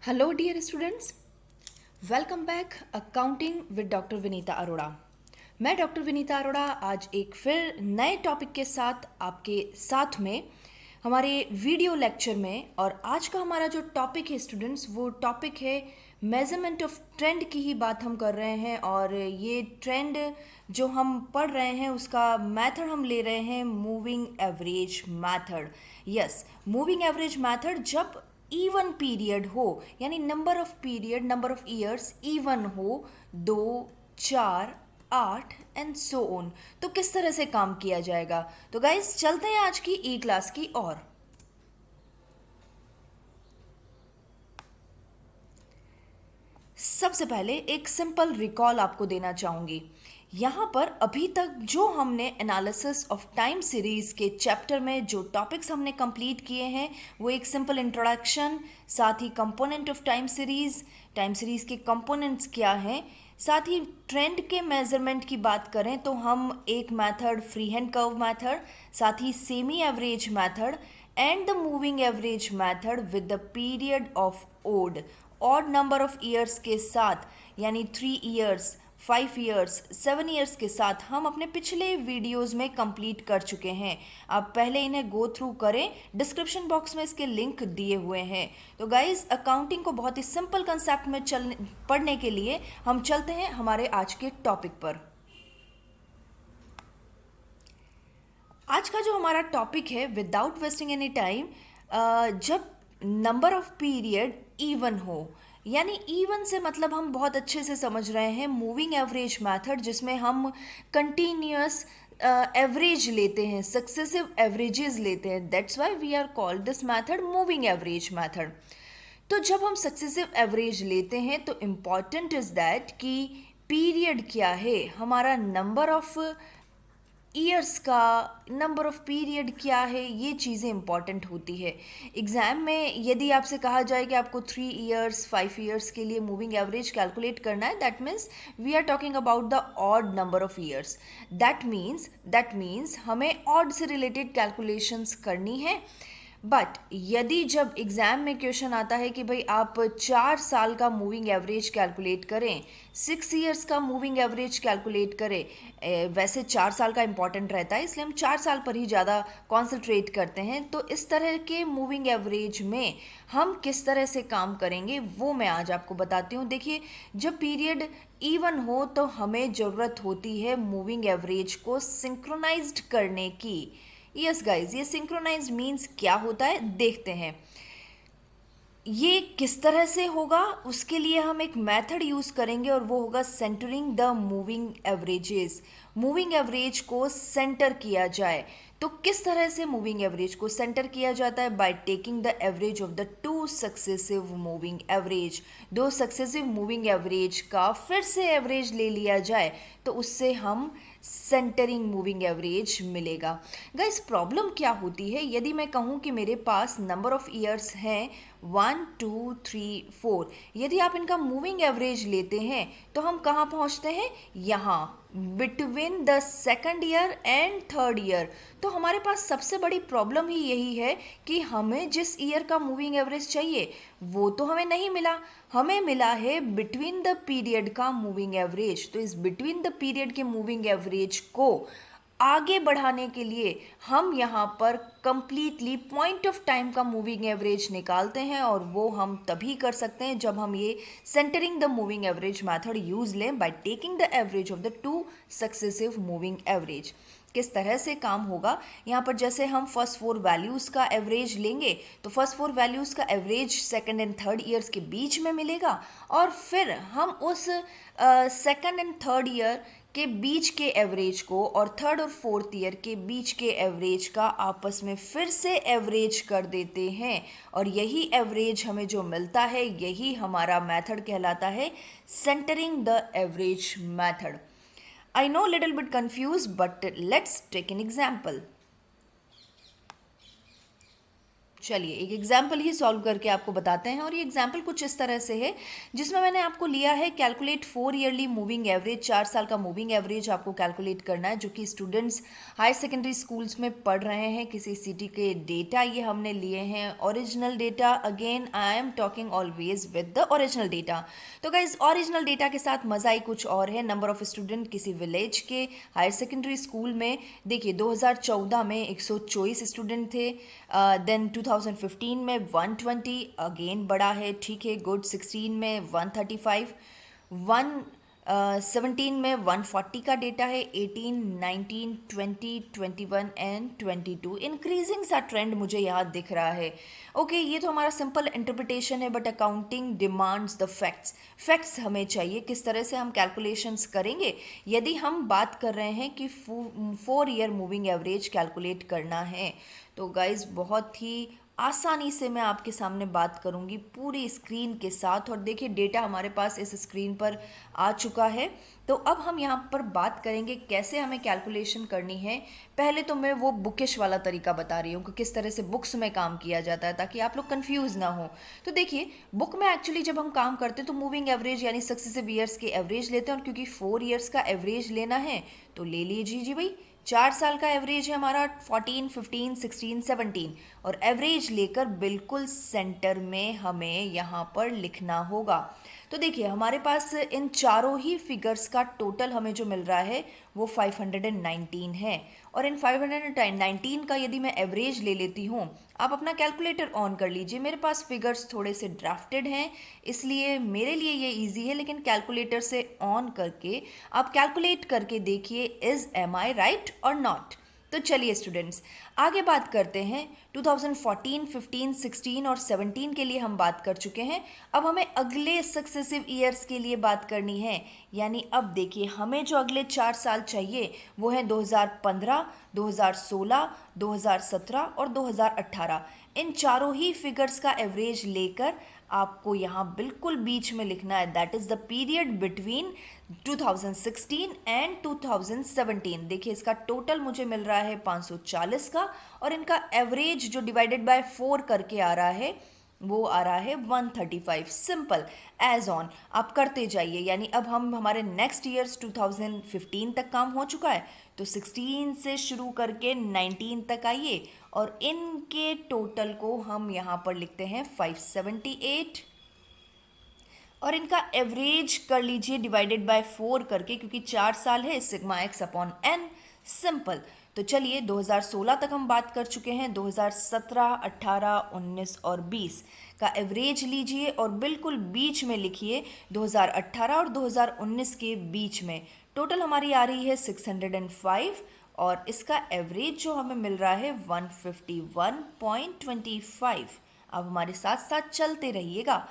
Hello dear students, welcome back accounting with doctor Vinita Arora. मैं doctor Vinita Arora आज एक फिर नए टॉपिक के साथ आपके साथ में हमारे वीडियो लेक्चर में। और आज का हमारा जो टॉपिक है स्टूडेंट्स, वो टॉपिक है मेजरमेंट ऑफ ट्रेंड की ही बात हम कर रहे हैं। और ये ट्रेंड जो हम पढ़ रहे हैं उसका मेथड हम ले रहे हैं moving average method. Yes, moving average method जब इवन पीरियड हो, यानी number of period, number of years even हो, 2, 4, 8 एंड सो ऑन, तो किस तरह से काम किया जाएगा। तो गाइस चलते हैं आज की ई क्लास की ओर। सबसे पहले एक सिंपल रिकॉल आपको देना चाहूँगी। यहाँ पर अभी तक जो हमने एनालिसिस ऑफ टाइम सीरीज़ के चैप्टर में जो टॉपिक्स हमने कंप्लीट किए हैं, वो एक सिंपल इंट्रोडक्शन, साथ ही कंपोनेंट ऑफ टाइम सीरीज़ के कंपोनेंट्स क्या हैं, साथ ही ट्रेंड के मेजरमेंट की बात करें तो हम एक method free hand curve method, साथ ही semi average method and the moving average method with the period of odd number of years के साथ, यानी 3 ईयर्स, 5 ईयर्स, 7 ईयर्स के साथ हम अपने पिछले वीडियोस में कंप्लीट कर चुके हैं। आप पहले इन्हें गो थ्रू करें, डिस्क्रिप्शन बॉक्स में इसके लिंक दिए हुए हैं। तो गाइज, अकाउंटिंग को बहुत ही सिंपल कंसेप्ट में पढ़ने के लिए हम चलते हैं हमारे आज के टॉपिक पर। आज का जो हमारा टॉपिक है, विदाउट वेस्टिंग एनी टाइम, जब नंबर ऑफ पीरियड इवन हो, यानी इवन से मतलब हम बहुत अच्छे से समझ रहे हैं मूविंग एवरेज मेथड, जिसमें हम कंटिन्यूअस एवरेज लेते हैं, सक्सेसिव एवरेजेस लेते हैं। That's why we are called this method moving average method. तो जब हम सक्सेसिव एवरेज लेते हैं तो इम्पॉर्टेंट इज दैट कि पीरियड क्या है, हमारा नंबर ऑफ ईयर्स का नंबर ऑफ पीरियड क्या है, ये चीज़ें इंपॉर्टेंट होती है। एग्ज़ाम में यदि आपसे कहा जाए कि आपको 3 ईयर्स 5 ईयर्स के लिए मूविंग एवरेज कैलकुलेट करना है, that means we are talking about the odd number of years. That means हमें ऑड से रिलेटेड कैलकुलेशंस करनी है। बट यदि जब एग्ज़ाम में क्वेश्चन आता है कि भाई आप 4 साल का मूविंग एवरेज कैलकुलेट करें, 6 ईयर्स का मूविंग एवरेज कैलकुलेट करें, वैसे 4 साल का इंपॉर्टेंट रहता है इसलिए हम 4 साल पर ही ज़्यादा कॉन्सेंट्रेट करते हैं। तो इस तरह के मूविंग एवरेज में हम किस तरह से काम करेंगे वो मैं आज आपको बताती हूँ। देखिए, जब पीरियड इवन हो तो हमें ज़रूरत होती है मूविंग एवरेज को सिंक्रोनाइज्ड करने की। यस गाइज, ये सिंक्रोनाइज मीन्स क्या होता है देखते हैं। ये किस तरह से होगा, उसके लिए हम एक मेथड यूज़ करेंगे और वो होगा centering the moving averages. Moving average को सेंटर किया जाए। तो किस तरह से मूविंग एवरेज को सेंटर किया जाता है? Bye taking the average of the 2 successive moving average. 2 successive moving average का फिर से एवरेज ले लिया जाए तो उससे हम सेंटरिंग मूविंग एवरेज मिलेगा। गाइस, प्रॉब्लम क्या होती है, यदि मैं कहूँ कि मेरे पास नंबर ऑफ ईयर्स हैं 1, 2, 3, 4, यदि आप इनका मूविंग एवरेज लेते हैं तो हम कहाँ पहुँचते हैं? यहाँ, between the second year and third year. तो हमारे पास सबसे बड़ी प्रॉब्लम ही यही है कि हमें जिस ईयर का मूविंग एवरेज चाहिए वो तो हमें नहीं मिला, हमें मिला है बिटवीन द पीरियड का मूविंग एवरेज। तो इस बिटवीन द पीरियड के मूविंग एवरेज को आगे बढ़ाने के लिए हम यहाँ पर कंप्लीटली पॉइंट ऑफ टाइम का मूविंग एवरेज निकालते हैं, और वो हम तभी कर सकते हैं जब हम ये centering the moving average method use लें by taking the average of the 2 successive moving average. किस तरह से काम होगा, यहाँ पर जैसे हम फर्स्ट 4 वैल्यूज़ का एवरेज लेंगे तो फर्स्ट 4 वैल्यूज़ का average second and third years के बीच में मिलेगा, और फिर हम उस सेकंड एंड थर्ड ईयर के बीच के एवरेज को और थर्ड और फोर्थ ईयर के बीच के एवरेज का आपस में फिर से एवरेज कर देते हैं, और यही एवरेज हमें जो मिलता है यही हमारा मेथड कहलाता है centering the average method. I know little bit confused, but let's take an example. चलिए एक एग्जाम्पल ही सॉल्व करके आपको बताते हैं, और ये एग्जाम्पल कुछ इस तरह से है जिसमें मैंने आपको लिया है कैलकुलेट 4 ईयरली मूविंग एवरेज, 4 साल का मूविंग एवरेज आपको कैलकुलेट करना है, जो कि स्टूडेंट्स हाई सेकेंडरी स्कूल्स में पढ़ रहे हैं किसी सिटी के। डेटा ये हमने लिए हैं original data, again I am talking always with the original data. तो गाइज ओरिजिनल डेटा के साथ मजा ही कुछ और है। नंबर ऑफ स्टूडेंट किसी विलेज के हायर सेकेंडरी स्कूल में, देखिए 2014 में 124 स्टूडेंट थे, देन 2015 में 120, अगेन बड़ा है, ठीक है, गुड। 16 में 135, 17 में 140 का डेटा है, 18, 19, 20, 21 एंड 22। इंक्रीजिंग सा ट्रेंड मुझे यहाँ दिख रहा है। ओके ये तो हमारा सिंपल इंटरप्रिटेशन है, but accounting demands the facts. Facts हमें चाहिए, किस तरह से हम कैलकुलेशंस करेंगे। यदि हम बात कर रहे हैं कि 4 ईयर मूविंग एवरेज कैलकुलेट करना है, तो गाइज बहुत ही आसानी से मैं आपके सामने बात करूंगी पूरी स्क्रीन के साथ। और देखिए डेटा हमारे पास इस स्क्रीन पर आ चुका है। तो अब हम यहाँ पर बात करेंगे कैसे हमें कैलकुलेशन करनी है। पहले तो मैं वो बुकिश वाला तरीका बता रही हूँ कि किस तरह से बुक्स में काम किया जाता है, ताकि आप लोग कंफ्यूज ना हो। तो देखिए बुक में एक्चुअली जब हम काम करते हैं तो मूविंग एवरेज यानी सक्सेसिव ईयर्स के एवरेज लेते हैं, और क्योंकि 4 ईयर्स का एवरेज लेना है तो ले लीजिए जी भाई। 4 साल का एवरेज है हमारा 14, 15, 16, 17, और एवरेज लेकर बिल्कुल सेंटर में हमें यहाँ पर लिखना होगा। तो देखिए हमारे पास इन चारों ही फिगर्स का टोटल हमें जो मिल रहा है वो 519 है, और इन 519 का यदि मैं एवरेज ले लेती हूँ, आप अपना कैलकुलेटर ऑन कर लीजिए। मेरे पास फिगर्स थोड़े से ड्राफ्टेड हैं इसलिए मेरे लिए ये इजी है, लेकिन कैलकुलेटर से ऑन करके आप कैलकुलेट करके देखिए इज एम आई राइट और नॉट। तो चलिए स्टूडेंट्स आगे बात करते हैं। 2014, 15, 16 और 17 के लिए हम बात कर चुके हैं। अब हमें अगले सक्सेसिव ईयर्स के लिए बात करनी है, यानी अब देखिए हमें जो अगले 4 साल चाहिए वो है 2015, 2016, 2017 और 2018। इन चारों ही फिगर्स का एवरेज लेकर आपको यहाँ बिल्कुल बीच में लिखना है, that is the period between 2016 and 2017। देखिए इसका टोटल मुझे मिल रहा है 540 का, और इनका एवरेज जो डिवाइडेड बाय 4 करके आ रहा है वो आ रहा है 135। सिंपल एज ऑन आप करते जाइए। यानी अब हम हमारे नेक्स्ट ईयर्स 2015 तक काम हो चुका है, तो 16 से शुरू करके 19 तक आइए, और इनके टोटल को हम यहाँ पर लिखते हैं 578, और इनका एवरेज कर लीजिए डिवाइडेड बाय 4 करके, क्योंकि 4 साल है, sigma x upon n. Simple. तो चलिए 2016 तक हम बात कर चुके हैं, 2017, 18, 19 और 20 का एवरेज लीजिए और बिल्कुल बीच में लिखिए 2018 और 2019 के बीच में। टोटल हमारी आ रही है 605, और इसका एवरेज जो हमें मिल रहा है 151.25। अब हमारे साथ साथ चलते रहिएगा,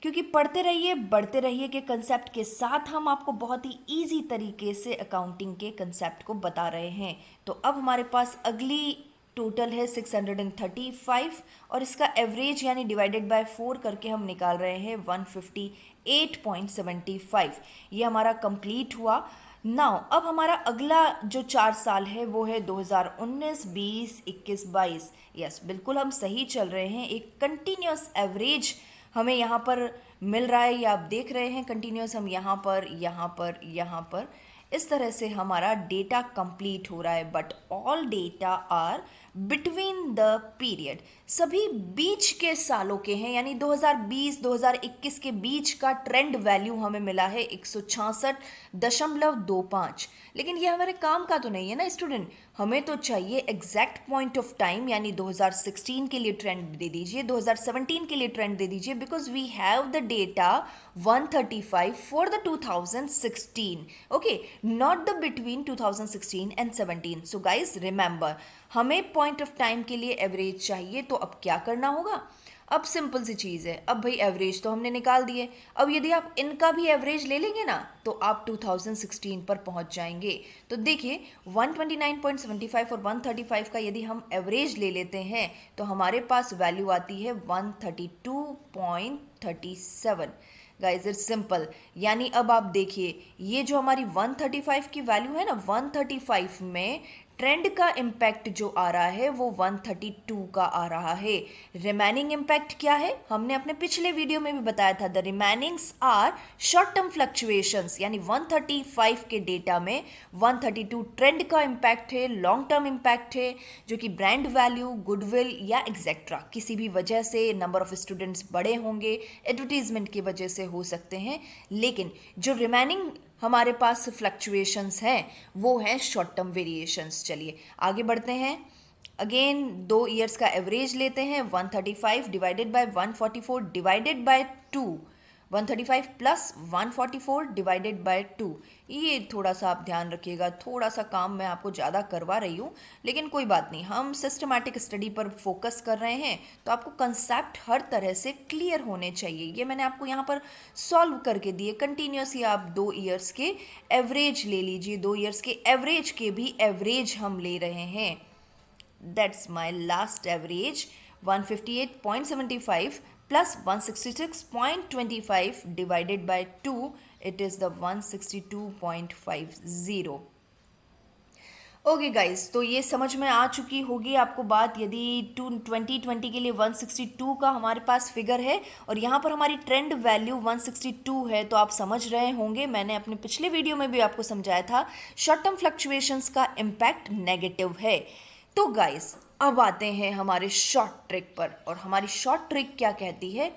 क्योंकि पढ़ते रहिए बढ़ते रहिए के कंसेप्ट के साथ हम आपको बहुत ही इजी तरीके से अकाउंटिंग के कंसेप्ट को बता रहे हैं। तो अब हमारे पास अगली टोटल है 635, और इसका एवरेज यानी डिवाइडेड बाय 4 करके हम निकाल रहे हैं 158.75। ये हमारा कंप्लीट हुआ। नाउ अब हमारा अगला जो 4 साल है वो है 2019, 20, 21, 22। यस बिल्कुल हम सही चल रहे हैं। एक कंटिन्यूस एवरेज हमें यहाँ पर मिल रहा है, या आप देख रहे हैं कंटिन्यूस हम यहाँ पर यहाँ पर यहाँ पर इस तरह से हमारा डेटा कंप्लीट हो रहा है। But all data are between the period, सभी बीच के सालों के हैं, यानी 2020 2021 के बीच का ट्रेंड वैल्यू हमें मिला है 166.25। लेकिन ये हमारे काम का तो नहीं है ना स्टूडेंट, हमें तो चाहिए एग्जैक्ट पॉइंट ऑफ टाइम, यानी 2016 के लिए ट्रेंड दे दीजिए, 2017 के लिए ट्रेंड दे दीजिए, because we have the data 135 for the 2016, okay, not the between 2016 and 17। So guys remember, हमें पॉइंट ऑफ टाइम के लिए एवरेज चाहिए। तो अब क्या करना होगा, अब सिंपल सी चीज़ है। अब भाई एवरेज तो हमने निकाल दिए, अब यदि आप इनका भी एवरेज ले लेंगे ना तो आप 2016 पर पहुंच जाएंगे। तो देखिए 129.75 और 135 का यदि हम एवरेज ले लेते हैं तो हमारे पास वैल्यू आती है 132.37। Guys it's simple. यानी अब आप देखिए ये जो हमारी 135 की वैल्यू है ना, 135 में ट्रेंड का इम्पैक्ट जो आ रहा है वो 132 का आ रहा है। रिमेनिंग इम्पैक्ट क्या है, हमने अपने पिछले वीडियो में भी बताया था। The remainings are short term fluctuations, यानी 135 के डेटा में 132 ट्रेंड का इम्पैक्ट है, लॉन्ग टर्म इम्पैक्ट है, जो कि ब्रांड वैल्यू, गुडविल या एक्सेट्रा किसी भी वजह से, नंबर ऑफ स्टूडेंट्स बड़े होंगे, एडवर्टीजमेंट की वजह से हो सकते हैं। लेकिन जो रिमेनिंग हमारे पास फ्लक्चुएशंस हैं वो हैं शॉर्ट टर्म वेरिएशंस। चलिए आगे बढ़ते हैं। अगेन 2 ईयर्स का एवरेज लेते हैं, 135 divided by 144 divided by 2, 135 plus 144 divided by 2। ये थोड़ा सा आप ध्यान रखिएगा, थोड़ा सा काम मैं आपको ज़्यादा करवा रही हूँ, लेकिन कोई बात नहीं, हम सिस्टमैटिक स्टडी पर फोकस कर रहे हैं तो आपको कंसेप्ट हर तरह से क्लियर होने चाहिए। ये मैंने आपको यहाँ पर सॉल्व करके दिए। कंटिन्यूसली आप 2 ईयर्स के एवरेज ले लीजिए, 2 ईयर्स के एवरेज के भी एवरेज हम ले रहे हैं। That's my last average 158.75 plus 166.25 divided by 2, it is the 162.50। Okay guys, तो ये समझ में आ चुकी होगी आपको बात। यदि 2020 के लिए 162 का हमारे पास फिगर है और यहाँ पर हमारी ट्रेंड वैल्यू 162 है, तो आप समझ रहे होंगे, मैंने अपने पिछले वीडियो में भी आपको समझाया था, शॉर्ट टर्म फ्लक्चुएशंस का इम्पैक्ट नेगेटिव है। तो गाइस अब आते हैं हमारे शॉर्ट ट्रिक पर, और हमारी शॉर्ट ट्रिक क्या कहती है।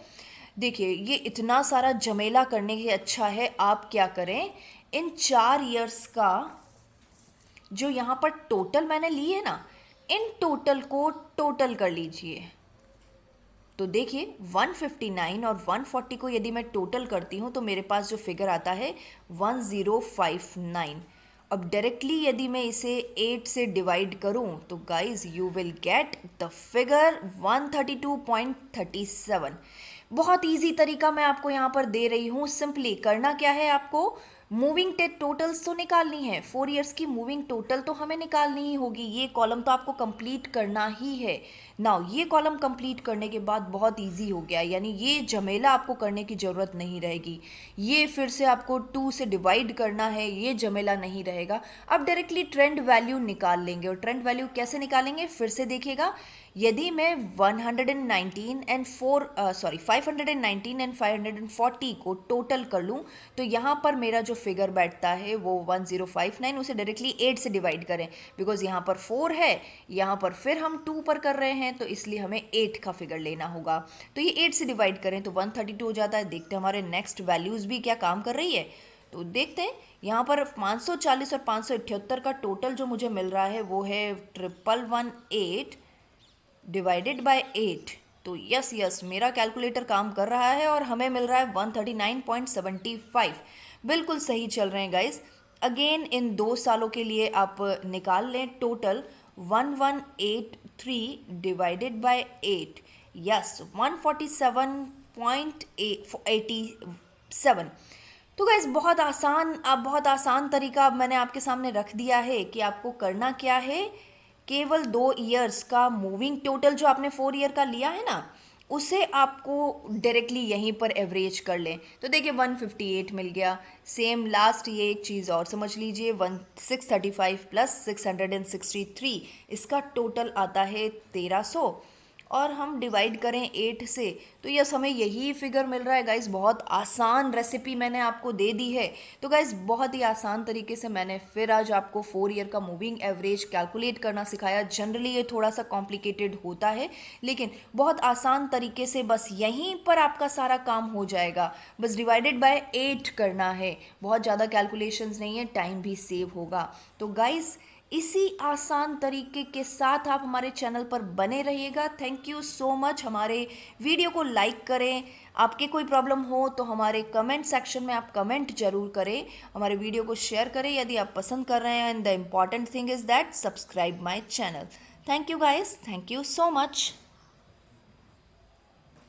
देखिए, ये इतना सारा झमेला करने के अच्छा है आप क्या करें, इन 4 ईयर्स का जो यहाँ पर टोटल मैंने ली है ना, इन टोटल को टोटल कर लीजिए। तो देखिए 159 और 140 को यदि मैं टोटल करती हूँ तो मेरे पास जो फिगर आता है 1059। अब डायरेक्टली यदि मैं इसे 8 से डिवाइड करूं तो guys you will get the figure 132.37। बहुत इजी तरीका मैं आपको यहाँ पर दे रही हूँ। सिंपली करना क्या है, आपको मूविंग टोटल्स तो निकालनी है। 4 ईयर्स की मूविंग टोटल तो हमें निकालनी ही होगी। ये कॉलम तो आपको कंप्लीट करना ही है। नाउ ये कॉलम कंप्लीट करने के बाद बहुत इजी हो गया, यानी ये झमेला आपको करने की ज़रूरत नहीं रहेगी। ये फिर से आपको 2 से डिवाइड करना है, ये झमेला नहीं रहेगा। अब डायरेक्टली ट्रेंड वैल्यू निकाल लेंगे। और ट्रेंड वैल्यू कैसे निकालेंगे, फिर से देखिएगा। यदि मैं 519 एंड 540 को टोटल कर लूँ तो यहाँ पर मेरा जो फिगर बैठता है वो 1059। उसे डायरेक्टली 8 से डिवाइड करें, बिकॉज यहाँ पर 4 है, यहाँ पर फिर हम 2 पर कर रहे हैं, तो इसलिए हमें 8 का फिगर लेना होगा। तो ये 8 से डिवाइड करें तो 132 हो जाता है। देखते हैं हमारे नेक्स्ट वैल्यूज़ भी क्या काम कर रही है। तो देखते हैं यहाँ पर 540 और 578 का टोटल जो मुझे मिल रहा है वो है 1118 डिवाइडेड बाय 8। तो यस मेरा कैलकुलेटर काम कर रहा है और हमें मिल रहा है 139.75। बिल्कुल सही चल रहे हैं गाइस। अगेन इन 2 सालों के लिए आप निकाल लें टोटल 1183 डिवाइडेड बाय 8, यस 147.87। तो गाइस बहुत आसान तरीका अब मैंने आपके सामने रख दिया है कि आपको करना क्या है। केवल 2 ईयर्स का मूविंग टोटल जो आपने 4 ईयर का लिया है ना, उसे आपको डायरेक्टली यहीं पर एवरेज कर लें। तो देखिए 158 मिल गया। सेम लास्ट ये एक चीज़ और समझ लीजिए, 635 प्लस 663, इसका टोटल आता है 1300 और हम डिवाइड करें 8 से तो यस हमें यही फिगर मिल रहा है गाइस। बहुत आसान रेसिपी मैंने आपको दे दी है। तो गाइस बहुत ही आसान तरीके से मैंने फिर आज आपको 4 ईयर का मूविंग एवरेज कैलकुलेट करना सिखाया। जनरली ये थोड़ा सा कॉम्प्लिकेटेड होता है, लेकिन बहुत आसान तरीके से बस यहीं पर आपका सारा काम हो जाएगा। बस डिवाइडेड बाय 8 करना है, बहुत ज़्यादा कैलकुलेशंस नहीं है, टाइम भी सेव होगा। तो गाइस इसी आसान तरीके के साथ आप हमारे चैनल पर बने रहिएगा। Thank you so much. हमारे वीडियो को लाइक करें। आपके कोई प्रॉब्लम हो तो हमारे कमेंट सेक्शन में आप कमेंट जरूर करें। हमारे वीडियो को शेयर करें यदि आप पसंद कर रहे हैं। And the important thing is that subscribe my channel. Thank you guys, thank you so much.